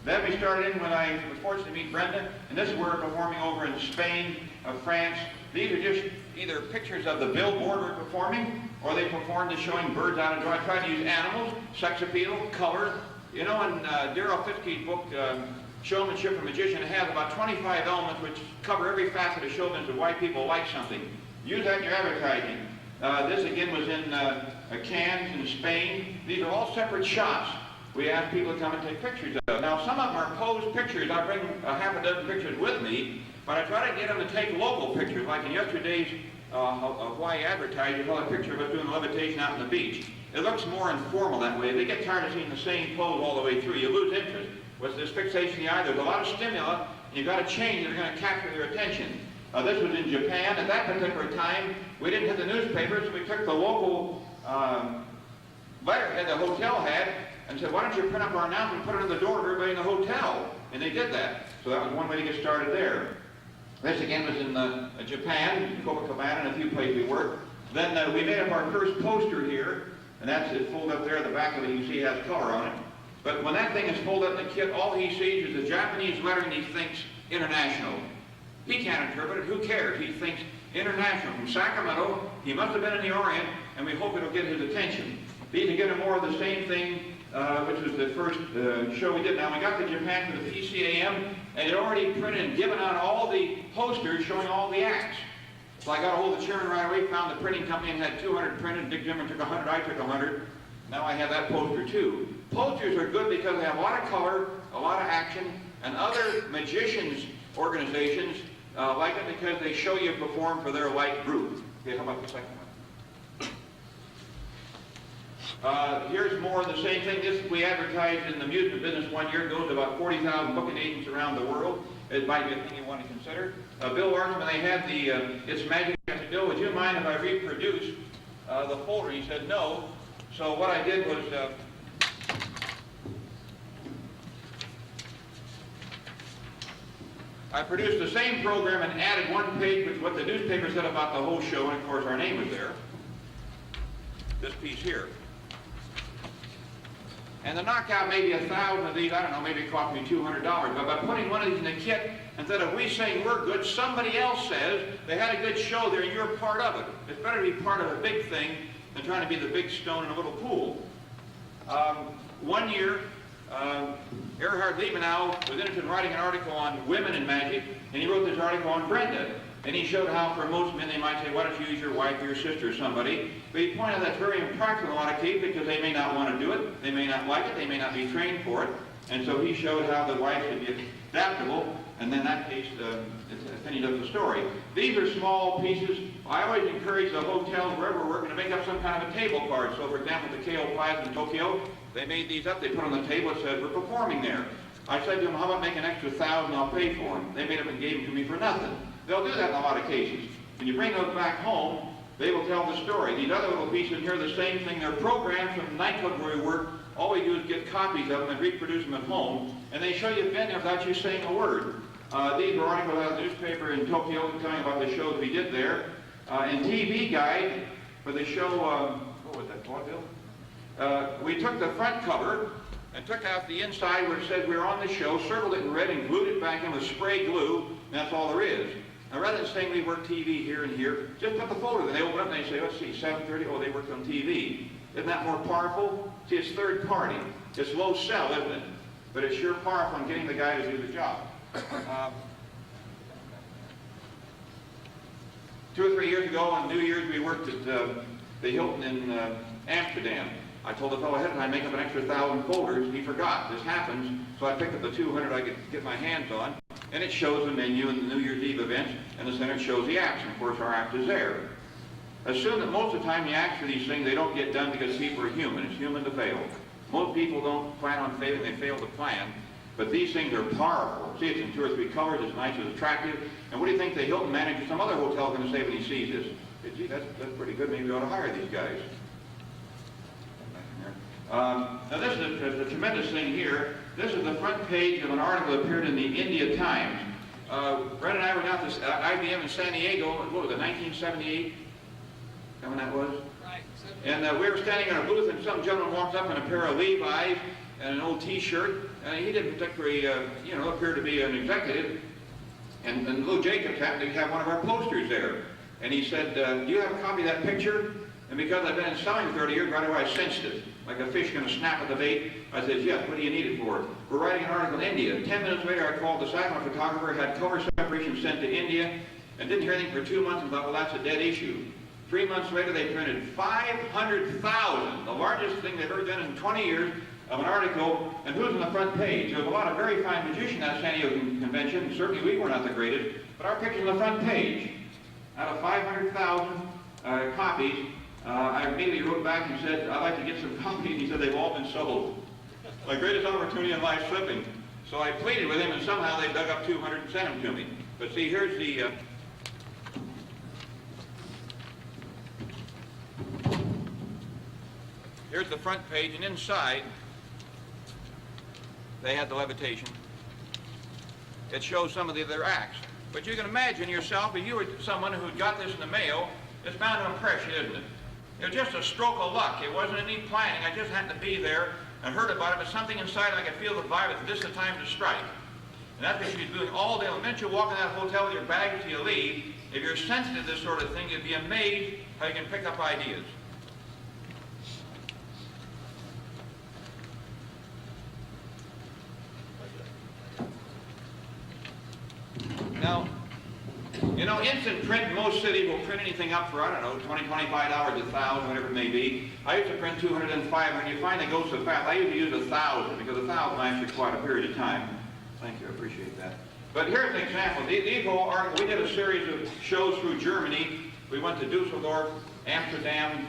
Then we started in when I was fortunate to meet Brenda, and this is where we're performing over in Spain, France. These are just either pictures of the billboard we're performing, or they performed as showing birds out of door. I tried to use animals, sex appeal, color. You know, in Darrell Fitzke's book, Showmanship for Magician, it has about 25 elements which cover every facet of showmanship of why people like something. Use that in your advertising. This again was in Cannes in Spain. These are all separate shots. We ask people to come and take pictures of. Now some of them are posed pictures. I bring a half a dozen pictures with me, but I try to get them to take local pictures. Like in yesterday's Hawaii advertising, you saw a picture of us doing levitation out on the beach. It looks more informal that way. They get tired of seeing the same pose all the way through. You lose interest. With this fixation in the eye, there's a lot of stimuli, and you've got to change that are going to capture their attention. This was in Japan. At that particular time, we didn't hit the newspapers, so we took the local letterhead the hotel had and said, why don't you print up our announcement and put it on the door of everybody in the hotel? And they did that. So that was one way to get started there. This again was in Japan, Copacabana, and a few places we worked. Then we made up our first poster here, and that's it folded up there. The back of it, you can see, has color on it. But when that thing is folded up in the kit, all he sees is the Japanese lettering. He thinks international. He can't interpret it. Who cares? He thinks international. From Sacramento, he must have been in the Orient, and we hope it'll get his attention. These are getting more of the same thing, which was the first show we did. Now, we got to Japan for the PCAM, and it already printed and given out all the posters showing all the acts. So I got a hold of the chairman right away, found the printing company, and had 200 printed. Dick Zimmerman took 100, I took 100. Now I have that poster too. Posters are good because they have a lot of color, a lot of action, and other magicians organizations like it because they show you perform for their like group. Okay, how about the second one? Here's more of the same thing. This we advertised in the amusement business 1 year ago to about 40,000 booking agents around the world. It might be a thing you want to consider. Bill Larson, when they had the It's Magic, I said, Bill, would you mind if I reproduce the folder? He said no. So what I did was I produced the same program and added one page with what the newspaper said about the whole show, and of course our name was there. This piece here. And to knock out maybe 1,000 of these, I don't know, maybe it cost me $200. But by putting one of these in the kit, instead of we saying we're good, somebody else says they had a good show there, you're part of it. It's better to be part of a big thing than trying to be the big stone in a little pool. 1 year, Erhard Liebenau was interested in writing an article on women in magic, and he wrote this article on Brenda. And he showed how for most men they might say, why don't you use your wife or your sister or somebody? But he pointed out that's very impractical in a lot of cases because they may not want to do it, they may not like it, they may not be trained for it. And so he showed how the wife should be adaptable, and then in that case, finished up the story. These are small pieces. I always encourage the hotels, wherever we're working, to make up some kind of a table card. So for example, the KO Plaza in Tokyo, they made these up, they put on the table, it said, we're performing there. I said to them, how about making an extra $1,000, I'll pay for them. They made them and gave them to me for nothing. They'll do that in a lot of cases. When you bring those back home, they will tell the story. These other little pieces here are the same thing. They're programs from the nightclub where we work. All we do is get copies of them and reproduce them at home, and they show you been there without you saying a word. These were articles out of the newspaper in Tokyo telling about the shows we did there. And TV guide for the show, what was that, vaudeville? We took the front cover and took out the inside where it said we were on the show, circled it in red, and glued it back in with spray glue, and that's all there is. Now, rather than saying we work TV here and here, just put the folder. They open up and they say, let's see, 7:30, oh, they worked on TV. Isn't that more powerful? See, it's third party. It's low sell, isn't it? But it's sure powerful in getting the guy to do the job. 2 or 3 years ago on New Year's, we worked at the Hilton in Amsterdam. I told the fellow ahead of time, make up an extra 1,000 folders. He forgot. This happens. So I picked up the 200 I could get my hands on, and it shows the menu and the New Year's Eve events, and the center shows the apps. And of course, our app is there. Assume that most of the time you ask for these things, they don't get done because people are human. It's human to fail. Most people don't plan on failing, they fail to plan. But these things are powerful. See, it's in 2 or 3 colors, it's nice, it's attractive. And what do you think the Hilton manager, some other hotel, is going to say when he sees this? Gee, that's pretty good, maybe we ought to hire these guys. Now this is a tremendous thing here. This is the front page of an article that appeared in the India Times. Brenda and I were down at this IBM in San Diego, what was it, 1978? Is that when that was? Right. And we were standing in a booth, and some gentleman walked up in a pair of Levi's and an old T-shirt, and he didn't particularly, appear to be an executive. And Lou Jacobs happened to have one of our posters there. And he said, do you have a copy of that picture? And because I've been in selling for 30 years, right away I sensed it. Like a fish going to snap at the bait. I said, yes, what do you need it for? We're writing an article in India. 10 minutes later, I called the satellite photographer, had color separation sent to India, and didn't hear anything for 2 months and thought, well, that's a dead issue. 3 months later, they printed 500,000, the largest thing they've ever done in 20 years, of an article, and who's on the front page? There was a lot of very fine magicians at San Diego Convention. Certainly we were not the greatest, but our picture's on the front page. Out of 500,000 copies, I immediately wrote back and said, I'd like to get some copies. He said, they've all been sold. My greatest opportunity in life slipping. So I pleaded with him, and somehow they dug up 200 and sent them to me. But see, here's the... here's the front page, and inside, they had the levitation. It shows some of their acts. But you can imagine yourself, if you were someone who got this in the mail, it's bound to impress you, isn't it? It was just a stroke of luck. It wasn't any planning. I just happened to be there and heard about it, but something inside, I could feel the vibe that this is the time to strike. And that's what she's doing all day. The minute you walk in that hotel with your bags till you leave, if you're sensitive to this sort of thing, you'd be amazed how you can pick up ideas. Now, you know, instant print in most cities will print anything up for, I don't know, $20, $25, $1,000, whatever it may be. I used to print 200 and 500. You find they go so fast. I usually use 1,000 because 1,000 lasts for quite a period of time. Thank you, I appreciate that. But here's an example. These whole articles, we did a series of shows through Germany. We went to Dusseldorf, Amsterdam,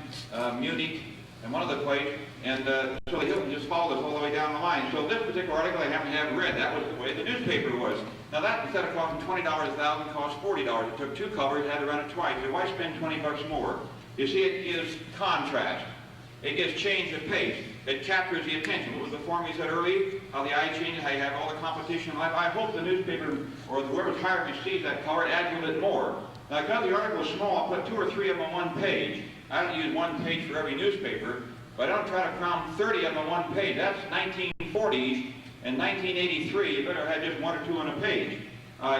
Munich, and one other place. And so the Hilton just followed us all the way down the line. So this particular article I happen to have read. That was the way the newspaper was. Now that, instead of costing $20 a thousand, cost $40. It took 2 covers, had to run it twice. So why spend 20 bucks more? You see, it gives contrast. It gives change of pace. It captures the attention. What was the form we said earlier? How the eye changes, how you have all the competition in life. I hope the newspaper or whoever's hired me sees that color, adds a little bit more. Now, because the article is small, I'll put 2 or 3 of them on one page. I don't use one page for every newspaper, but I don't try to cram 30 of them on one page. That's 1940s. In 1983, you better have just 1 or 2 on a page.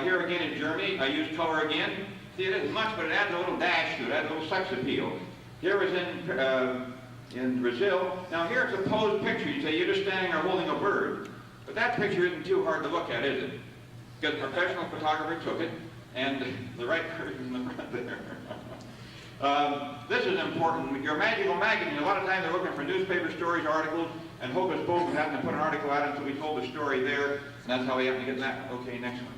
Here again in Germany, I use color again. See, it isn't much, but it adds a little dash to it, adds a little sex appeal. Here is in Brazil. Now here's a posed picture. You say you're just standing there holding a bird. But that picture isn't too hard to look at, is it? Because a professional photographer took it, and the right person in the front there. This is important. Your magical magazine, a lot of times they're looking for newspaper stories, articles, and hocus pocus happened to put an article out until we told the story there, and that's how we happen to get that. Okay, next one.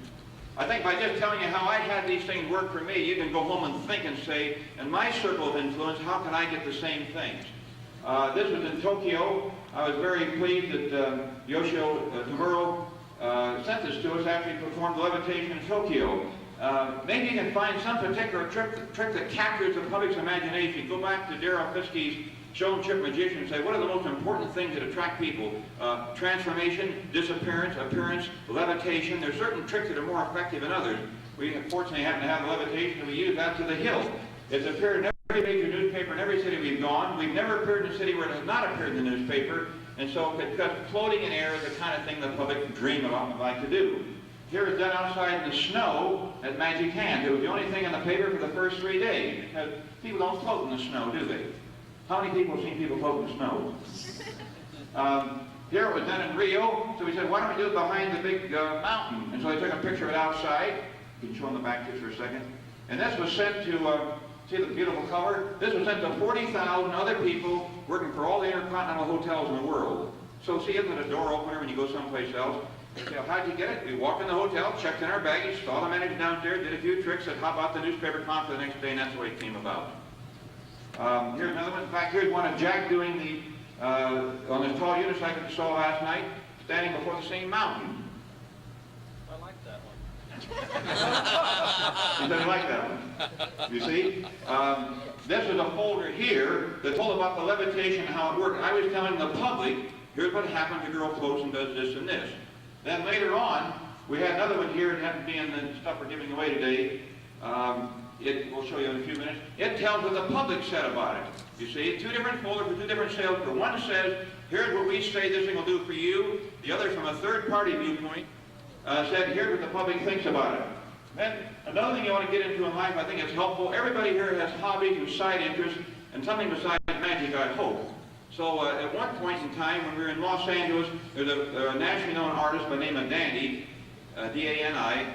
I think by just telling you how I had these things work for me, you can go home and think and say, in my circle of influence, how can I get the same things? This was in Tokyo. I was very pleased that Yoshio Tamuro sent this to us after he performed levitation in Tokyo. Maybe you can find some particular trick that captures the public's imagination. Go back to Darryl Fiskey's Show and Trip Magician and say, what are the most important things that attract people? Transformation, disappearance, appearance, levitation. There's certain tricks that are more effective than others. We unfortunately happen to have levitation, and we use that to the hilt. It's appeared in every major newspaper in every city we've gone. We've never appeared in a city where it has not appeared in the newspaper, and so because floating in air is the kind of thing the public dream about and like to do. Here it's done outside in the snow at Magic Hand. It was the only thing in the paper for the first 3 days, because people don't float in the snow, do they? How many people have seen people float in the snow? Here it was done in Rio, so we said, why don't we do it behind the big mountain? And so they took a picture of it outside. You can show them the back just for a second. And this was sent to, see the beautiful cover? This was sent to 40,000 other people working for all the intercontinental hotels in the world. So see, isn't it a door opener when you go someplace else? They say, well, how'd you get it? We walked in the hotel, checked in our baggage, saw the manager downstairs, did a few tricks, said, how about the newspaper comp for the next day, and that's the way it came about. Here's another one. In fact, here's one of Jack doing the, on this tall unicycle you saw last night, standing before the same mountain. I like that one. He doesn't like that one. You see? This is a folder here that told about the levitation and how it worked. I was telling the public, here's what happens if a girl floats and does this and this. Then later on, we had another one here, it happened to be in the stuff we're giving away today. We'll show you in a few minutes. It tells what the public said about it. You see, two different folders with two different sales. One says, here's what we say this thing will do for you. The other, from a third-party viewpoint, said, here's what the public thinks about it. Then another thing you want to get into in life, I think it's helpful. Everybody here has hobbies and side interests, and something besides magic, I hope. So at one point in time, when we were in Los Angeles, there's a nationally known artist by the name of Danny, D-A-N-I,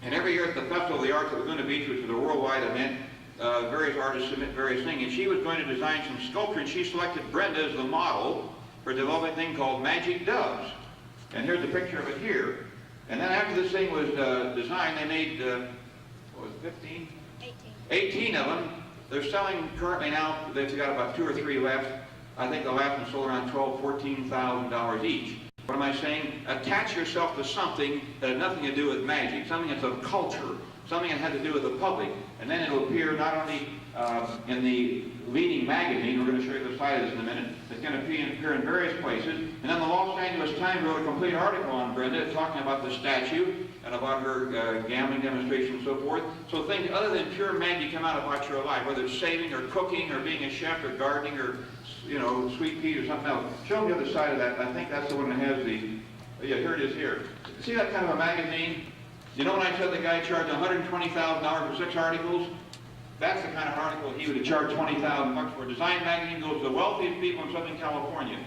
and every year at the Festival of the Arts at Laguna Beach, which is a worldwide event, various artists submit various things, and she was going to design some sculpture, and she selected Brenda as the model for developing a thing called Magic Doves. And here's a picture of it here. And then after this thing was designed, they made, what was it, 15? 18 of them. They're selling currently now, they've got about 2 or 3 left. I think the last one sold around $12,000, $14,000 each. What am I saying? Attach yourself to something that had nothing to do with magic, something that's of culture, something that had to do with the public. And then it'll appear not only in the leading magazine, we're going to show you the side of this in a minute, it's going to appear in various places. And then the Los Angeles Times wrote a complete article on Brenda talking about the statue and about her gambling demonstration and so forth. So things other than pure magic come out about your life, whether it's saving or cooking or being a chef or gardening or, you know, sweet pea or something else. Show them the other side of that. I think that's the one that has the, yeah, here it is here. See that kind of a magazine? You know when I said the guy charged $120,000 for 6 articles? That's the kind of article he would have charged $20,000 for. Design magazine goes to the wealthiest people in Southern California.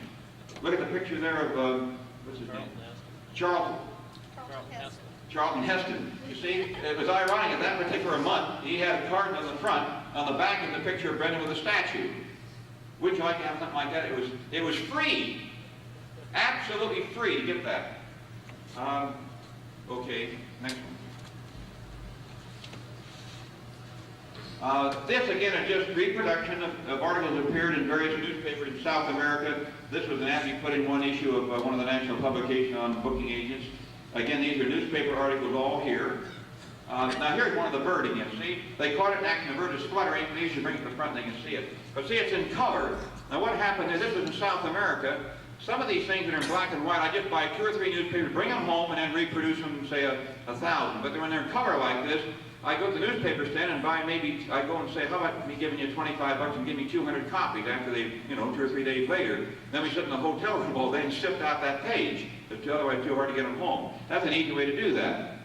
Look at the picture there of, what's his name? Charlton Heston. You see, it was ironic at that particular month, he had a card on the front, on the back of the picture of Brenda with a statue. Would you like to have something like that? It was free. Absolutely free to get that. Okay, next one. This again is just reproduction of articles that appeared in various newspapers in South America. This was an ad we put in one issue of one of the national publications on booking agents. Again, these are newspaper articles all here. Now here's one of the bird again. See, they caught it in action. The bird is fluttering. They usually bring it to the front, they can see it. But see, it's in color. Now what happened is, this was in South America. Some of these things that are in black and white, I just buy 2 or 3 newspapers, bring them home, and then reproduce them, say 1,000. But when they're in color like this, I go to the newspaper stand and buy maybe, I go and say, how about me giving you $25 and give me 200 copies after they, 2 or 3 days later. Then we sit in the hotel room all day and sift out that page. It's otherwise too hard to get them home. That's an easy way to do that.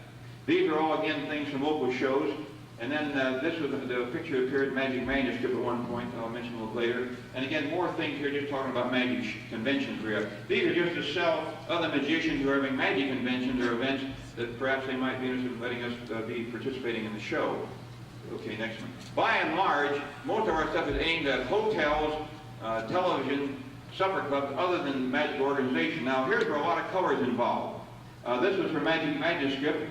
These are all, again, things from local shows. And then this was the picture appeared in Magic Manuscript at one point. I'll mention a little later. And again, more things here, just talking about magic conventions we have. These are just to sell other magicians who are having magic conventions or events that perhaps they might be interested in letting us be participating in the show. Okay, next one. By and large, most of our stuff is aimed at hotels, television, supper clubs, other than magic organization. Now, here's where a lot of colors involved. This was for Magic Manuscript,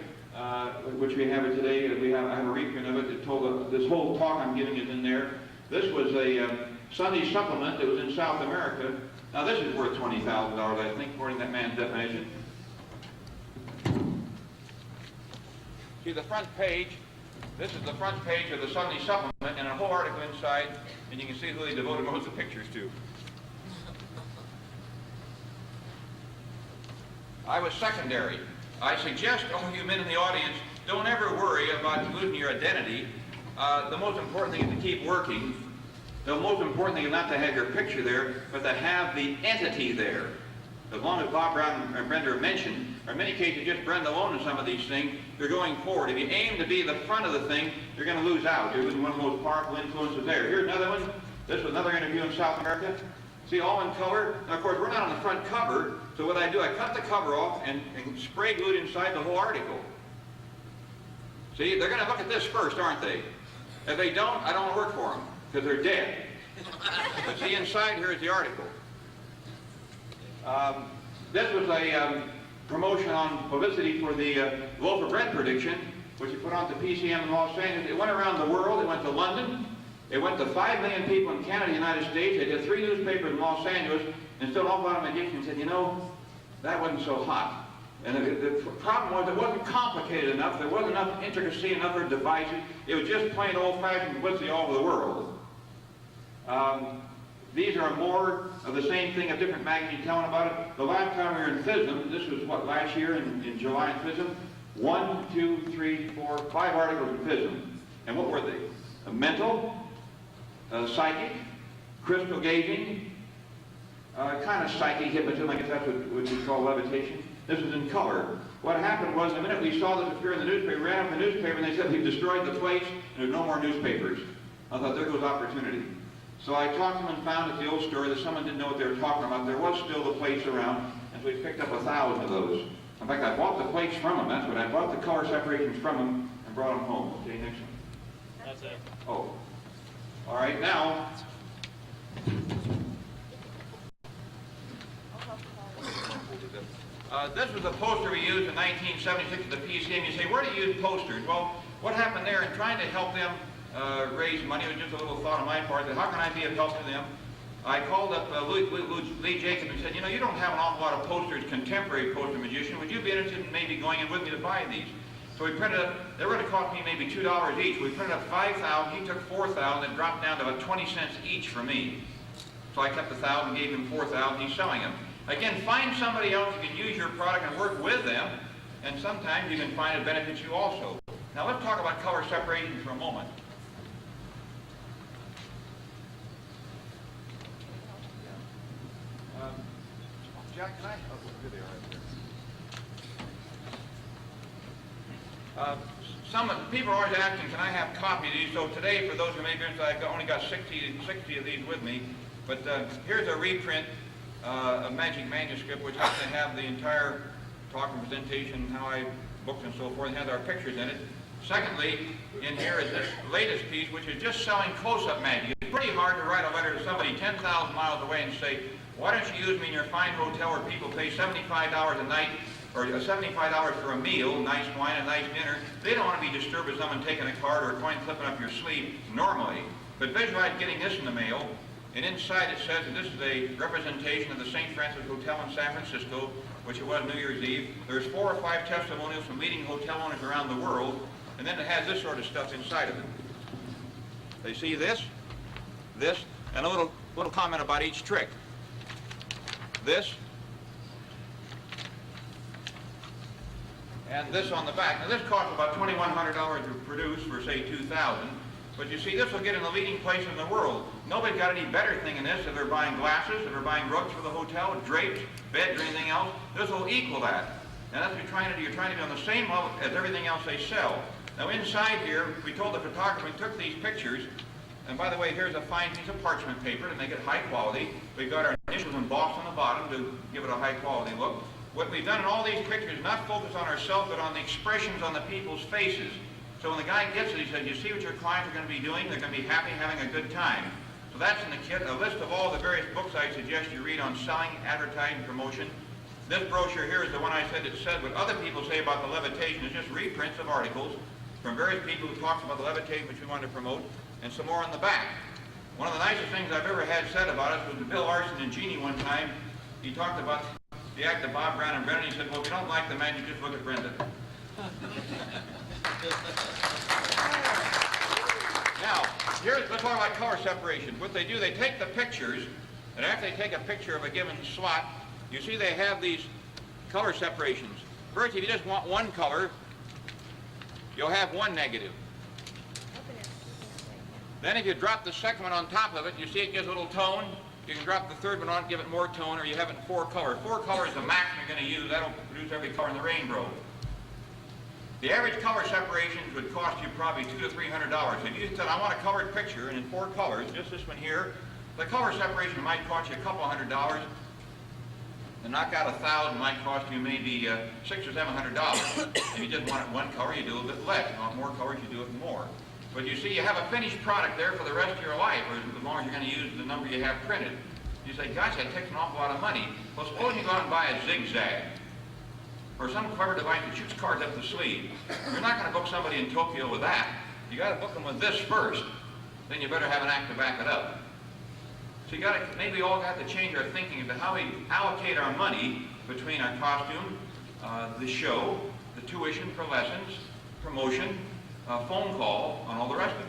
which we have it today. I have a reprint of it that told this whole talk I'm giving is in there. This was a Sunday supplement that was in South America. Now, this is worth $20,000, I think, according to that man's definition. See the front page. This is the front page of the Sunday supplement, and a whole article inside, and you can see who they devoted most of the pictures to. I was secondary. I suggest all you men in the audience, don't ever worry about losing your identity. The most important thing is to keep working. The most important thing is not to have your picture there, but to have the entity there. As long as Bob Brown and Brenda are mentioned, or in many cases just Brenda alone in some of these things, you're going forward. If you aim to be the front of the thing, you're going to lose out. You're losing one of the most powerful influences there. Here's another one. This was another interview in South America. See, all in color. Now, of course, we're not on the front cover, so what I do, I cut the cover off and spray glue it inside the whole article. See, they're going to look at this first, aren't they? If they don't, I don't work for them, because they're dead. But see, inside here is the article. This was a promotion on publicity for the loaf of bread prediction, which we put on the PCM in Los Angeles. It went around the world. It went to London. It went to 5 million people in Canada, United States. They did 3 newspapers in Los Angeles, and still an awful lot of magicians said, you know, that wasn't so hot. And the problem was it wasn't complicated enough. There wasn't enough intricacy, enough devices. It was just plain old-fashioned publicity all over the world. These are more of the same thing, a different magazine telling about it. The last time we were in FISM, this was what, last year in July in FISM? 1, 2, 3, 4, 5 articles in FISM. And what were they? Mental, psychic, crystal gazing, kind of psychic hypnotism, I guess that's what we call levitation. This was in color. What happened was the minute we saw this appear in the newspaper, we ran up the newspaper and they said we've destroyed the place and there's no more newspapers. I thought, there goes opportunity. So I talked to them and found at the old store that someone didn't know what they were talking about. There was still the plates around, and so we picked up 1,000 of those. In fact, I bought the plates from them. That's what I bought, the color separations from them and brought them home. Okay, next one. That's it. Oh. All right, now. This was a poster we used in 1976 at the PCM. You say, where do you use posters? Well, what happened there in trying to help them raise money, it was just a little thought on my part that how can I be of help to them? I called up Lee Jacob and said, you know, you don't have an awful lot of posters, contemporary poster magician. Would you be interested in maybe going in with me to buy these? So we printed up, they were going to cost me maybe $2 each. We printed up 5,000, he took 4,000, and dropped down to about 20 cents each for me. So I kept 1,000, gave him 4,000, he's selling them. Again, find somebody else who can use your product and work with them, and sometimes you can find it benefits you also. Now let's talk about color separation for a moment. Jack, can I? Oh, here they are right there. Some people are always asking, can I have copies of these? So today, for those who may be interested, I've only got 60 of these with me. But here's a reprint of Magic Manuscript, which has to have the entire talk and presentation, how I booked and so forth, and has our pictures in it. Secondly, in here is this latest piece, which is just selling close-up magic. It's pretty hard to write a letter to somebody 10,000 miles away and say, why don't you use me in your fine hotel where people pay $75 a night, or $75 for a meal, nice wine, a nice dinner. They don't want to be disturbed with someone taking a card or a coin clipping up your sleeve normally. But visualize getting this in the mail, and inside it says that this is a representation of the St. Francis Hotel in San Francisco, which it was New Year's Eve. There's 4 or 5 testimonials from leading hotel owners around the world, and then it has this sort of stuff inside of it. They see this, and a little comment about each trick. This, and this on the back. Now this costs about $2,100 to produce for say $2,000, but you see this will get in the leading place in the world. Nobody's got any better thing in this if they're buying glasses, if they're buying rugs for the hotel, drapes, beds, or anything else. This will equal that. And that's what you're trying to do. You're trying to be on the same level as everything else they sell. Now inside here, we told the photographer, we took these pictures, and by the way, here's a fine piece of parchment paper to make it high quality. We've got our initials embossed on the bottom to give it a high quality look. What we've done in all these pictures is not focus on ourselves, but on the expressions on the people's faces. So when the guy gets it, he says, you see what your clients are going to be doing? They're going to be happy, having a good time. So that's in the kit, a list of all the various books I suggest you read on selling, advertising, promotion. This brochure here is the one I said that said what other people say about the levitation. It's just reprints of articles from various people who talks about the levitation which we wanted to promote, and some more on the back. One of the nicest things I've ever had said about us was to Bill Arson and Jeannie one time. He talked about the act of Bob Brown and Brenda, and he said, well, if you don't like the man, you just look at Brenda. Now, let's talk about color separation. What they do, they take the pictures, and after they take a picture of a given slot, you see they have these color separations. First, if you just want one color, you'll have one negative. Then if you drop the second one on top of it, you see it gives a little tone. You can drop the third one on, give it more tone, or you have it in 4 colors. 4 colors is the maximum you're going to use. That'll produce every color in the rainbow. The average color separations would cost you probably $200 to $300. If you said, I want a colored picture, and in 4 colors, just this one here, the color separation might cost you a couple $100. To knock out 1,000 might cost you maybe $600 or $700. If you just want it one color, you do a little bit less. If you want more colors, you do it more. But you see, you have a finished product there for the rest of your life, or as long as you're going to use the number you have printed. You say, gosh, that takes an awful lot of money. Well, suppose you go out and buy a zigzag, or some clever device that shoots cards up the sleeve. You're not going to book somebody in Tokyo with that. You got to book them with this first. Then you better have an act to back it up. So you got to, maybe we all got to change our thinking as to how we allocate our money between our costume, the show, the tuition for lessons, promotion, phone call, and all the rest of it.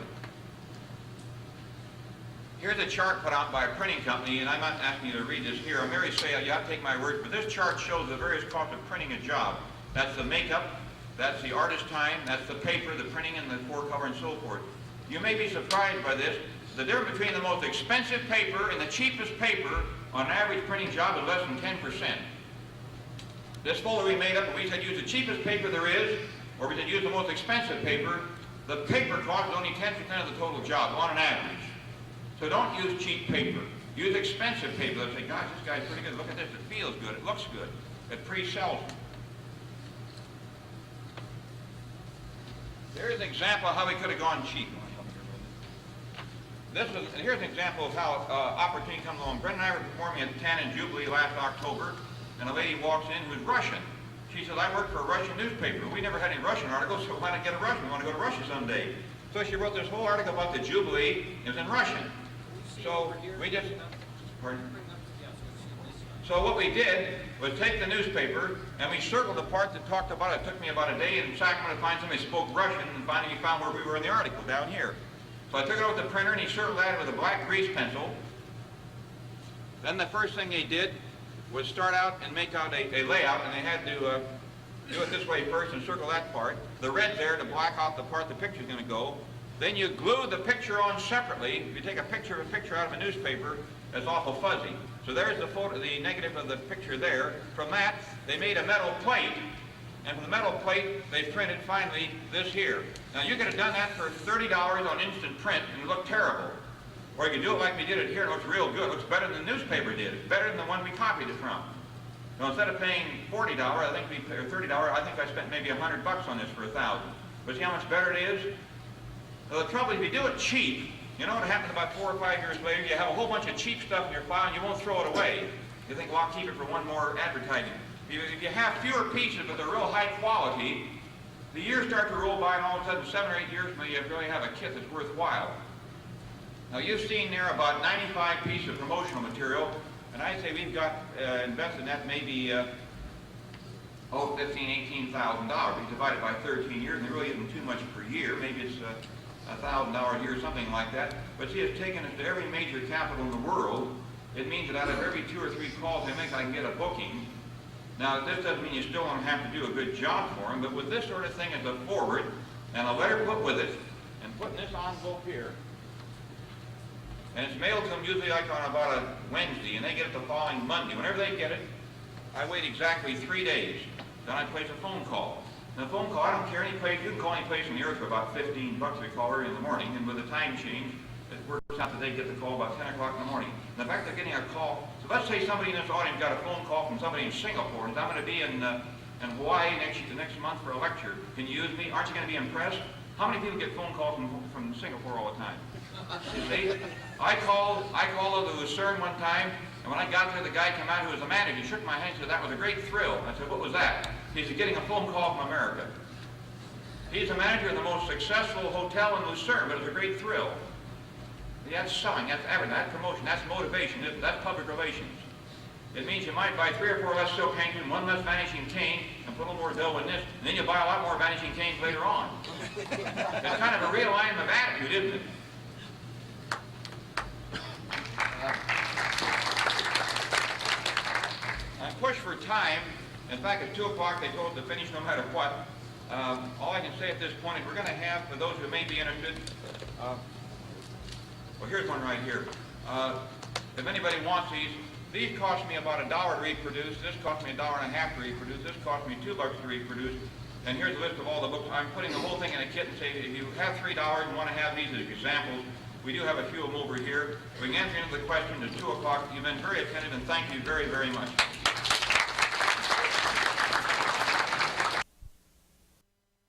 Here's a chart put out by a printing company, and I'm not asking you to read this here. I'm merely saying you have to take my word, but this chart shows the various costs of printing a job. That's the makeup, that's the artist time, that's the paper, the printing, and the 4 color, and so forth. You may be surprised by this. The difference between the most expensive paper and the cheapest paper on an average printing job is less than 10%. This folder we made up, and we said use the cheapest paper there is, or we said use the most expensive paper. The paper cost is only 10% of the total job on an average. So don't use cheap paper. Use expensive paper. They'll say, gosh, this guy's pretty good. Look at this. It feels good. It looks good. It pre-sells. Here's an example of how we could have gone cheap. Here's an example of how opportunity comes along. Brenda and I were performing at Tannin Jubilee last October, and a lady walks in who's Russian. She says, I work for a Russian newspaper. We never had any Russian articles, so why not get a Russian? We want to go to Russia someday. So she wrote this whole article about the Jubilee. It was in Russian. So we just, pardon? So what we did was take the newspaper, and we circled the part that talked about it. It took me about a day in Sacramento to find somebody who spoke Russian, and finally we found where we were in the article, down here. So I took it over to the printer, and he circled that with a black grease pencil. Then the first thing they did was start out and make out a layout, and they had to do it this way first and circle that part. The red there to block out the part the picture's going to go. Then you glue the picture on separately. If you take a picture out of a newspaper, that's awful fuzzy. So there's the photo, the negative of the picture there. From that, they made a metal plate, and from the metal plate, they printed finally this here. Now you could have done that for $30 on instant print and it looked terrible. Or you could do it like we did it here, and it looks real good. It looks better than the newspaper did. It's better than the one we copied it from. So instead of paying $40, I think or $30, I think I spent maybe $100 on this for 1,000. But see how much better it is? Well, the trouble is, if you do it cheap, you know what happens about 4 or 5 years later? You have a whole bunch of cheap stuff in your file, and you won't throw it away. You think, well, I'll keep it for one more advertising. If you have fewer pieces, but they're real high quality, the years start to roll by, and all of a sudden, 7 or 8 years, you really have a kit that's worthwhile. Now, you've seen there about 95 pieces of promotional material, and I'd say we've got invested in that maybe $15,000, $18,000. We divide it by 13 years, and there really isn't too much per year. Maybe it's $1,000 a year, something like that. But see, it's taken us to every major capital in the world. It means that out of every 2 or 3 calls I make, I can get a booking. Now, this doesn't mean you still don't have to do a good job for them, but with this sort of thing as a forward, and a letter put with it, and putting this envelope here, and it's mailed to them usually like on about a Wednesday, and they get it the following Monday. Whenever they get it, I wait exactly 3 days. Then I place a phone call. And the phone call, I don't care any place, you can call any place on the earth for about $15 if you call early in the morning, and with the time change, it works out that they get the call about 10 o'clock in the morning. And the fact they're getting a call, so let's say somebody in this audience got a phone call from somebody in Singapore, and I'm going to be in Hawaii next month for a lecture. Can you use me? Aren't you going to be impressed? How many people get phone calls from Singapore all the time? You see? I called the Lucerne one time, and when I got there, the guy came out who was the manager. He shook my hand and said, that was a great thrill. I said, what was that? He said, getting a phone call from America. He's the manager of the most successful hotel in Lucerne, but it was a great thrill. That's selling, that's advertising, that's promotion, that's motivation, that's public relations. It means you might buy 3 or 4 less silk handkerchiefs, 1 less vanishing cane, and put a little more dough in this, and then you buy a lot more vanishing canes later on. It's kind of a realignment of attitude, isn't it? I'm pushed for time. In fact, at 2 o'clock they told us to finish no matter what. All I can say at this point is we're going to have, for those who may be interested, well, here's one right here. If anybody wants these cost me about $1 to reproduce. This cost me $1.50 to reproduce. This cost me $2 to reproduce. And here's a list of all the books. I'm putting the whole thing in a kit and say, if you have $3 and want to have these as examples, we do have a few of them over here. We can answer into the questions at 2 o'clock. You've been very attentive, and thank you very, very much.